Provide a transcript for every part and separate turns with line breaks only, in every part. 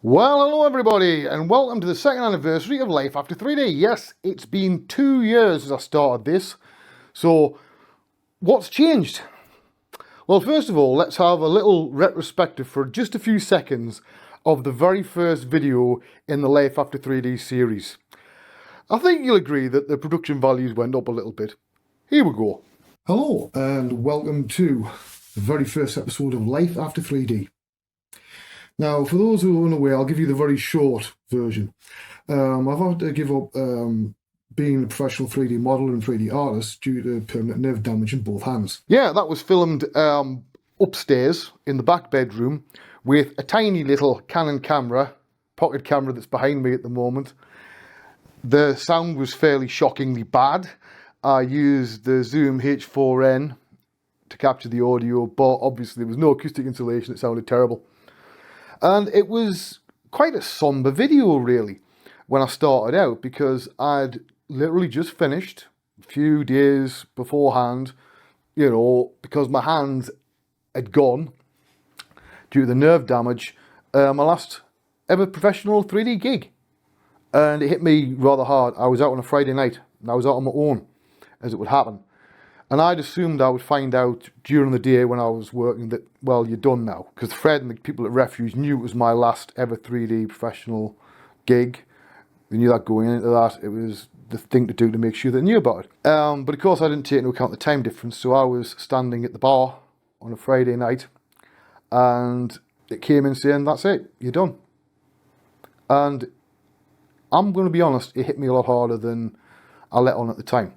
Well, hello everybody, and welcome to the second anniversary of Life After 3D. Yes, it's been 2 years since I started this. So, what's changed? Well, first of all, let's have a little retrospective for just a few seconds of the very first video in the Life After 3D series. I think you'll agree that the production values went up a little bit. Here we go. Hello, and welcome to the very first episode of Life After 3D. Now, for those who are unaware, I'll give you the very short version. I've had to give up being a professional 3D modeler and 3D artist due to permanent nerve damage in both hands. Yeah, that was filmed upstairs in the back bedroom with a tiny little Canon camera, pocket camera that's behind me at the moment. The sound was fairly shockingly bad. I used the Zoom H4n to capture the audio, but obviously there was no acoustic insulation. It sounded terrible. And it was quite a somber video, really, when I started out, because I'd literally just finished a few days beforehand, because my hands had gone due to the nerve damage, my last ever professional 3D gig. And it hit me rather hard. I was out on a Friday night, and I was out on my own, as it would happen. And I'd assumed I would find out during the day when I was working that, well, you're done now. Because Fred and the people at Refuge knew it was my last ever 3D professional gig. They knew that going into that. It was the thing to do to make sure they knew about it. But of course I didn't take into account the time difference. So I was standing at the bar on a Friday night. And it came in saying, that's it, you're done. And I'm going to be honest, it hit me a lot harder than I let on at the time.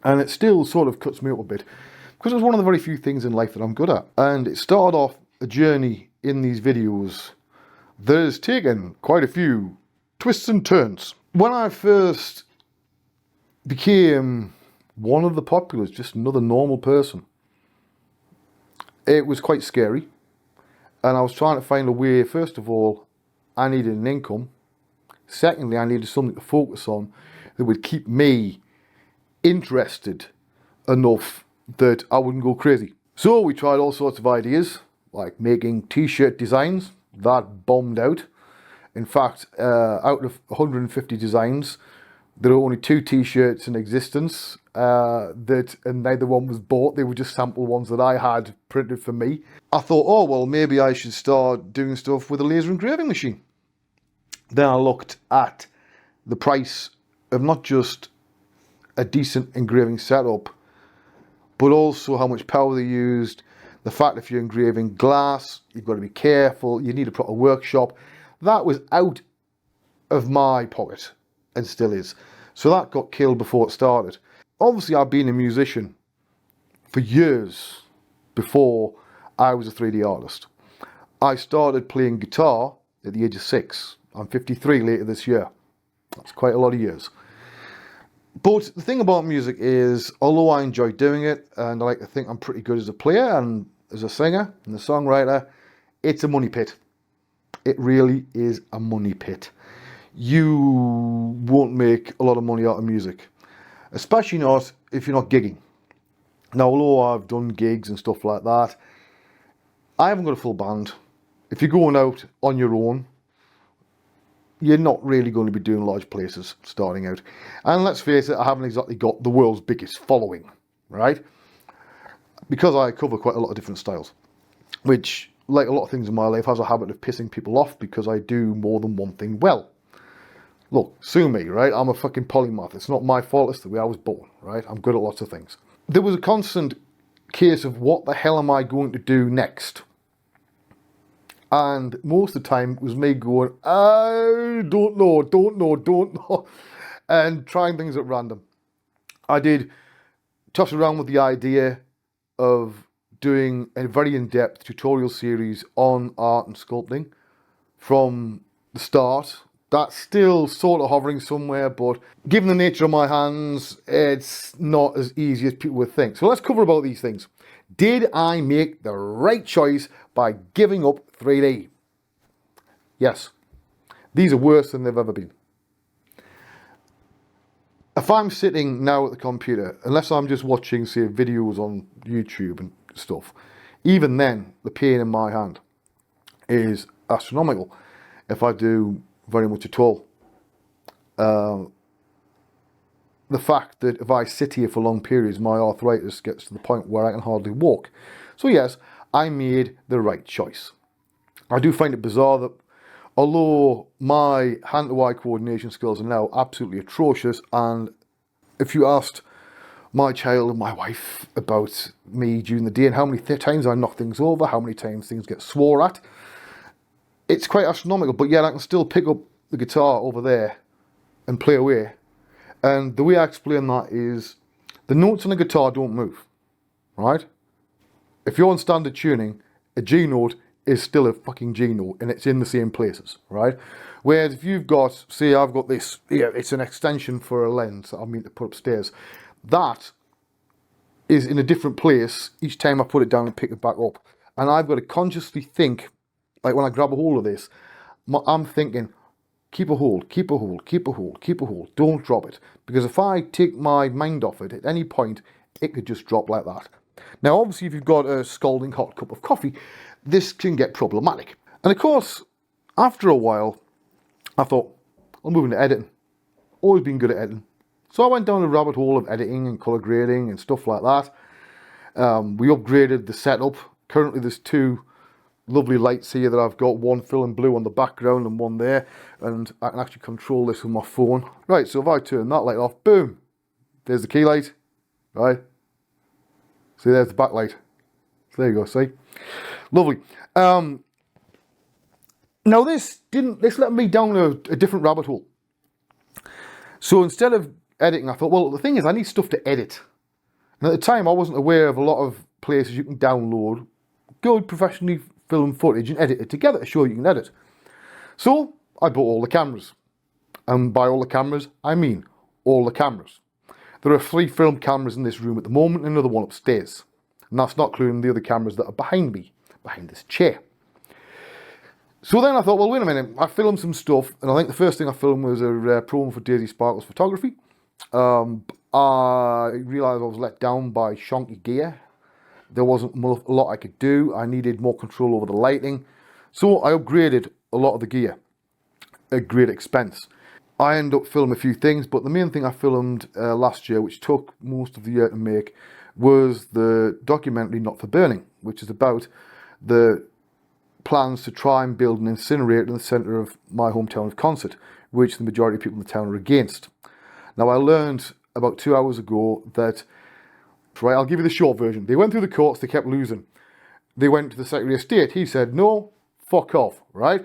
And it still sort of cuts me up a bit because it's one of the very few things in life that I'm good at. And it started off a journey in these videos that has taken quite a few twists and turns. When I first became one of the populace, just another normal person, it was quite scary. And I was trying to find a way. First of all, I needed an income. Secondly, I needed something to focus on that would keep me interested enough that I wouldn't go crazy. So we tried all sorts of ideas, like making t-shirt designs. That bombed out. In fact, out of 150 designs, there are only 2 t-shirts in existence, and neither one was bought. They were just sample ones that I had printed for me. I thought, oh, well, maybe I should start doing stuff with a laser engraving machine. Then I looked at the price of not just a decent engraving setup, but also how much power they used, the fact if you're engraving glass, you've got to be careful, you need a proper workshop. That was out of my pocket, and still is. So that got killed before it started. Obviously, I've been a musician for years before I was a 3D artist. I started playing guitar at the age of 6. I'm 53 later this year. That's quite a lot of years. But the thing about music is, although I enjoy doing it, and I like to think I'm pretty good as a player and as a singer and a songwriter, it's a money pit. It really is a money pit. You won't make a lot of money out of music, especially not if you're not gigging. Now, although I've done gigs and stuff like that, I haven't got a full band. If you're going out on your own, you're not really going to be doing large places starting out. And let's face it, I haven't exactly got the world's biggest following, right? Because I cover quite a lot of different styles, which, like a lot of things in my life, has a habit of pissing people off because I do more than one thing well. Look, sue me, right? I'm a fucking polymath. It's not my fault. It's the way I was born, right? I'm good at lots of things. There was a constant case of what the hell am I going to do next? And most of the time it was me going, I don't know, and trying things at random. I did toss around with the idea of doing a very in-depth tutorial series on art and sculpting from the start. That's still sort of hovering somewhere, but given the nature of my hands, it's not as easy as people would think. So let's cover about these things. Did I make the right choice by giving up 3D? Yes. These are worse than they've ever been. If I'm sitting now at the computer, unless I'm just watching, say, videos on YouTube and stuff, even then, the pain in my hand is astronomical. if I do very much at all. The fact that if I sit here for long periods, my arthritis gets to the point where I can hardly walk. So yes, I made the right choice. I do find it bizarre that although my hand-to-eye coordination skills are now absolutely atrocious, and if you asked my child and my wife about me during the day and how many times I knock things over, how many times things get swore at, it's quite astronomical, but yet I can still pick up the guitar over there and play away. And the way I explain that is the notes on a guitar don't move, right? If you're on standard tuning, a G note is still a fucking G note and it's in the same places, right? Whereas if you've got, say I've got this, it's an extension for a lens that I mean to put upstairs. That is in a different place each time I put it down and pick it back up. And I've got to consciously think, like when I grab a hold of this, I'm thinking, keep a hold, keep a hold, keep a hold, keep a hold. Don't drop it. Because if I take my mind off it at any point, it could just drop like that. Now, obviously, if you've got a scalding hot cup of coffee, this can get problematic. And of course, after a while, I thought, I'll move into editing. Always been good at editing. So I went down the rabbit hole of editing and colour grading and stuff like that. We upgraded the setup. Currently, there's two lovely lights here that I've got, one filling blue on the background and one there, and I can actually control this with my phone. Right, so if I turn that light off, boom, there's the key light, right? See, there's the backlight. So there you go, see? Lovely. Now this let me down a different rabbit hole. So instead of editing, I thought, well, the thing is I need stuff to edit. And at the time I wasn't aware of a lot of places you can download good professionally film footage and edit it together to show you can edit. So I bought all the cameras. And by all the cameras, I mean all the cameras. There are 3 film cameras in this room at the moment and another one upstairs. And that's not including the other cameras that are behind me, behind this chair. So then I thought, well, wait a minute, I filmed some stuff, and I think the first thing I filmed was a promo for Daisy Sparkles Photography. I realised I was let down by shonky gear. There wasn't a lot I could do. I needed more control over the lighting. So I upgraded a lot of the gear at great expense. I ended up filming a few things, but the main thing I filmed last year, which took most of the year to make, was the documentary Not for Burning, which is about the plans to try and build an incinerator in the centre of my hometown of Consett, which the majority of people in the town are against. Now I learned about 2 hours ago that, right, I'll give you the short version. They went through the courts, they kept losing. They went to the Secretary of State, he said, no, fuck off, right?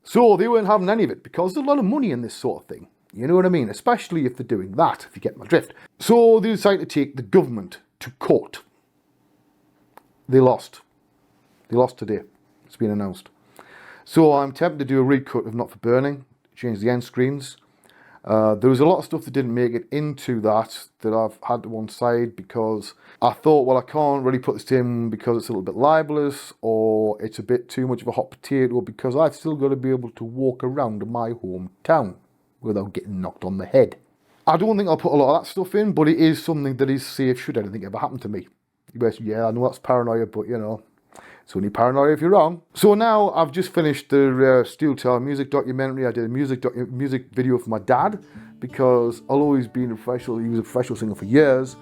So they weren't having any of it because there's a lot of money in this sort of thing. You know what I mean? Especially if they're doing that, if you get my drift. So they decided to take the government to court. They lost. They lost today. It's been announced. So I'm tempted to do a recut of Not for Burning, change the end screens. There was a lot of stuff that didn't make it into that I've had to one side because I thought, well, I can't really put this in because it's a little bit libelous or it's a bit too much of a hot potato because I've still got to be able to walk around my hometown without getting knocked on the head. I don't think I'll put a lot of that stuff in, but it is something that is safe should anything ever happen to me. Yeah, I know that's paranoia, but you know, it's only paranoia if you're wrong. So now I've just finished the Steel Tower music documentary. I did a music video for my dad because although he's been a professional, he was a professional singer for years,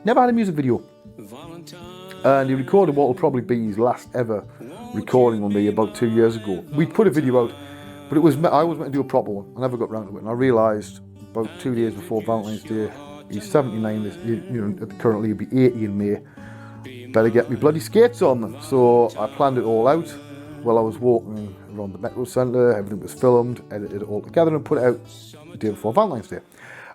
never had a music video. And he recorded what will probably be his last ever recording on me about 2 years ago. We put a video out, but I was meant to do a proper one. I never got round to it, and I realised about 2 days before Valentine's Day, he's 79, currently he'll be 80 in May. Better get me bloody skates on them. So I planned it all out while I was walking around the Metro Centre. Everything was filmed, edited it all together and put it out the day before Valentine's Day.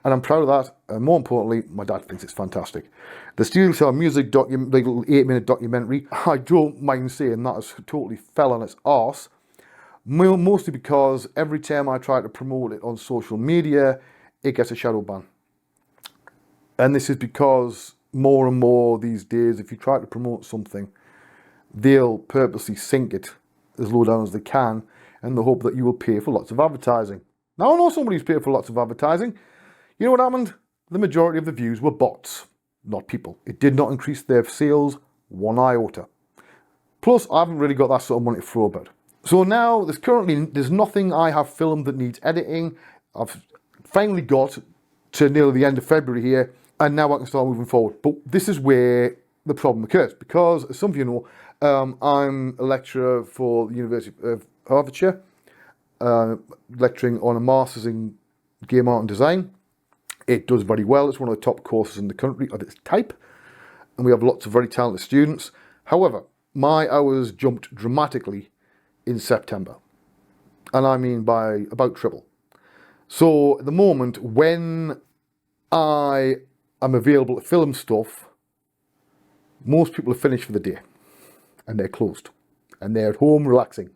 And I'm proud of that. And more importantly, my dad thinks it's fantastic. The Steel Tower music like little 8-minute documentary, I don't mind saying that has totally fell on its arse. Mostly because every time I try to promote it on social media, it gets a shadow ban. And this is because more and more these days, if you try to promote something, they'll purposely sink it as low down as they can in the hope that you will pay for lots of advertising. Now, I know somebody's paid for lots of advertising. You know what happened? The majority of the views were bots, not people. It did not increase their sales one iota. Plus, I haven't really got that sort of money to throw about. So now there's nothing I have filmed that needs editing. I've finally got to nearly the end of February here, and now I can start moving forward. But this is where the problem occurs, because as some of you know, I'm a lecturer for the University of Hertfordshire, lecturing on a Masters in Game Art and Design. It does very well. It's one of the top courses in the country of its type, and we have lots of very talented students. However, my hours jumped dramatically in September, and I mean by about triple. So at the moment, when I am available to film stuff, most people are finished for the day, and they're closed, and they're at home relaxing.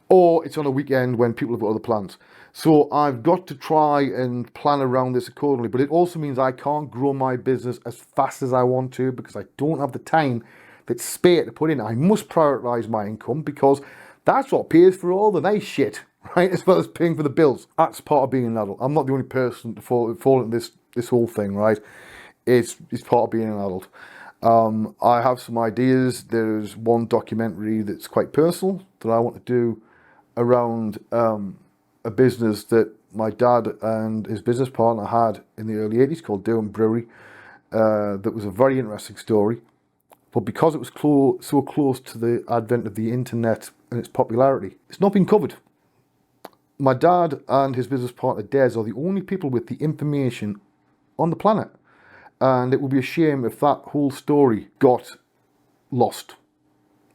Or it's on a weekend when people have got other plans. So I've got to try and plan around this accordingly, but it also means I can't grow my business as fast as I want to, because I don't have the time that's spare to put in. I must prioritize my income, because that's what pays for all the nice shit, right? As well as paying for the bills. That's part of being an adult. I'm not the only person to fall into this whole thing, right? It's part of being an adult. I have some ideas. There's one documentary that's quite personal that I want to do around a business that my dad and his business partner had in the early 80s called Durham Brewery. That was a very interesting story. But because it was so close to the advent of the internet and its popularity, it's not been covered. My dad and his business partner Des are the only people with the information on the planet. And it would be a shame if that whole story got lost,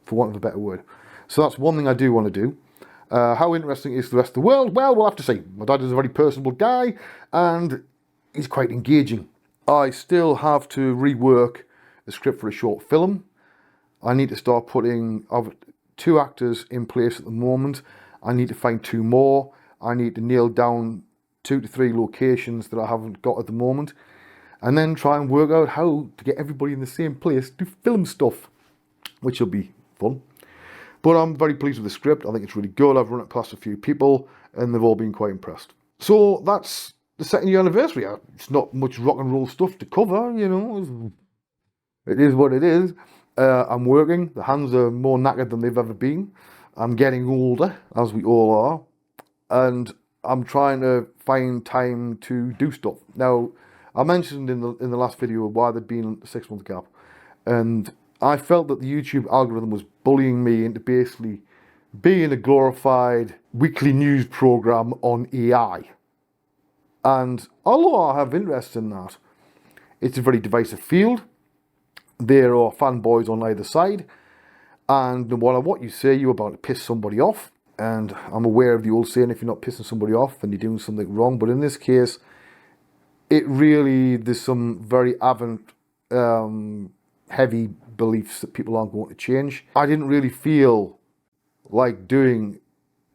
for want of a better word. So that's one thing I do want to do. How interesting is the rest of the world? Well, we'll have to see. My dad is a very personable guy, and he's quite engaging. I still have to rework a script for a short film. I need to start putting 2 actors in place at the moment. I need to find 2 more. I need to nail down 2 to 3 locations that I haven't got at the moment, and then try and work out how to get everybody in the same place to film stuff, which will be fun. But I'm very pleased with the script. I think it's really good. I've run it past a few people, and they've all been quite impressed. So that's the 2nd year anniversary. It's not much rock and roll stuff to cover, you know. It is what it is. I'm working. The hands are more knackered than they've ever been. I'm getting older, as we all are. And I'm trying to find time to do stuff. Now, I mentioned in the last video why there'd been a 6-month gap. And I felt that the YouTube algorithm was bullying me into basically being a glorified weekly news program on AI. And although I have interest in that, it's a very divisive field. There are fanboys on either side, and no matter what you say, you're about to piss somebody off. And I'm aware of the old saying, if you're not pissing somebody off, then you're doing something wrong. But in this case, there's some very heavy beliefs that people aren't going to change. I didn't really feel like doing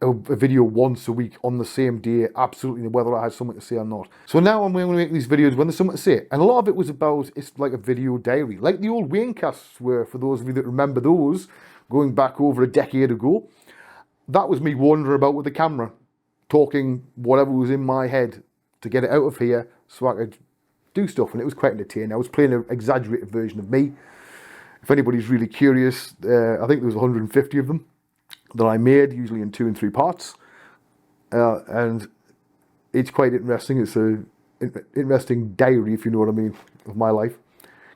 a video once a week on the same day, absolutely, whether I had something to say or not. So now I'm going to make these videos when there's something to say. And a lot of it was about, it's like a video diary, like the old Waynecasts were, for those of you that remember those, going back over a decade ago. That was me wandering about with the camera, talking whatever was in my head to get it out of here so I could do stuff. And it was quite entertaining. I was playing an exaggerated version of me. If anybody's really curious, I think there was 150 of them that I made, usually in 2 and 3 parts. And it's quite interesting. It's an interesting diary, if you know what I mean, of my life.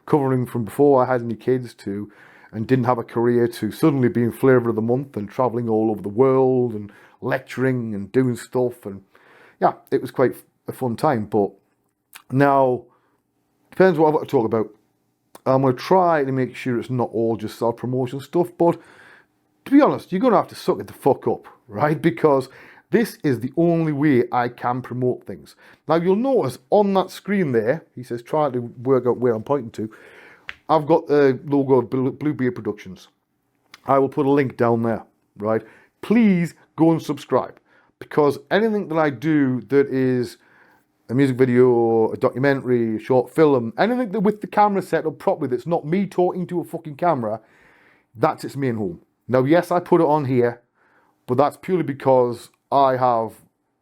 Covering from before I had any kids to, and didn't have a career, to suddenly being flavour of the month and travelling all over the world and lecturing and doing stuff. And yeah, it was quite a fun time. But now, depends what I've got to talk about. I'm going to try to make sure it's not all just self-promotion stuff, but to be honest, you're going to have to suck it the fuck up, right? Because this is the only way I can promote things. Now, you'll notice on that screen there, he says, try to work out where I'm pointing to, I've got the logo of Bluebeard Productions. I will put a link down there, right? Please go and subscribe, because anything that I do that is a music video, a documentary, a short film, anything that with the camera set up properly that's not me talking to a fucking camera, that's its main home. Now, yes, I put it on here, but that's purely because I have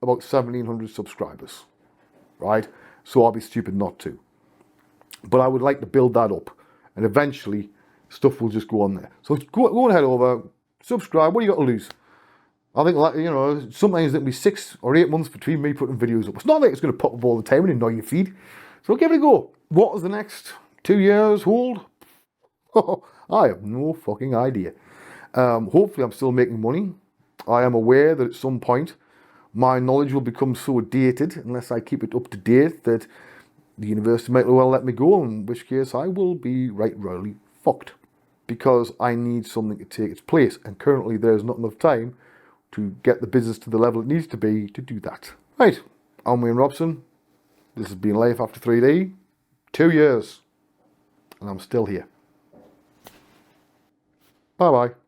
about 1,700 subscribers, right? So I'll be stupid not to. But I would like to build that up, and eventually stuff will just go on there. So go and head over, Subscribe. What do you got to lose? I think, like, you know, sometimes it'll be 6 or 8 months between me putting videos up. It's not like it's going to pop up all the time and annoy your feed. So give it a go. What does the next 2 years hold? I have no fucking idea. Hopefully I'm still making money. I am aware that at some point my knowledge will become so dated, unless I keep it up to date, that the university might well let me go, in which case I will be right royally fucked. Because I need something to take its place, and currently there's not enough time to get the business to the level it needs to be to do that. Right, I'm Wayne Robson. This has been Life After 3D. 2 years, and I'm still here. Bye bye.